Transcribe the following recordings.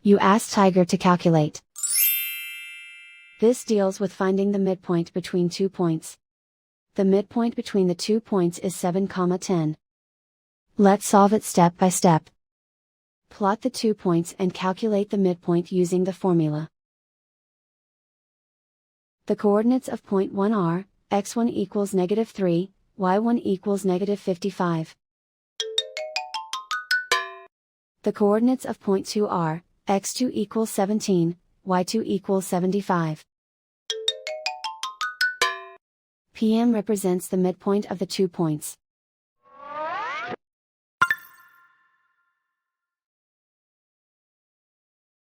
You ask Tiger to calculate. This deals with finding the midpoint between 2 points. The midpoint between the 2 points is 7, 10. Let's solve it step by step. Plot the 2 points and calculate the midpoint using the formula. The coordinates of point 1 are, x1 equals -3, y1 equals -55. The coordinates of point 2 are, x2 equals 17, y2 equals 75. PM represents the midpoint of the 2 points.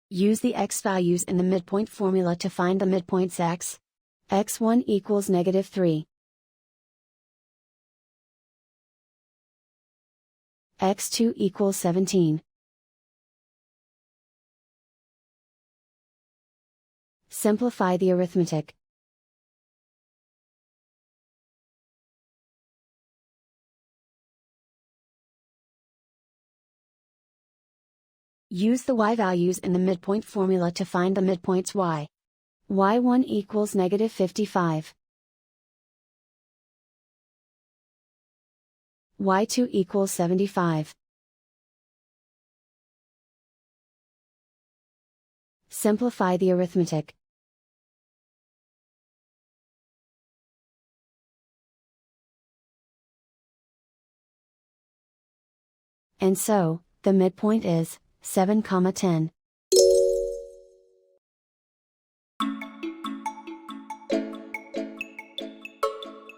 Use the x values in the midpoint formula to find the midpoints x. x1 equals -3. x2 equals 17. Simplify the arithmetic. Use the y values in the midpoint formula to find the midpoints y. y1 equals -55. y2 equals 75. Simplify the arithmetic. And so, the midpoint is 7, 10.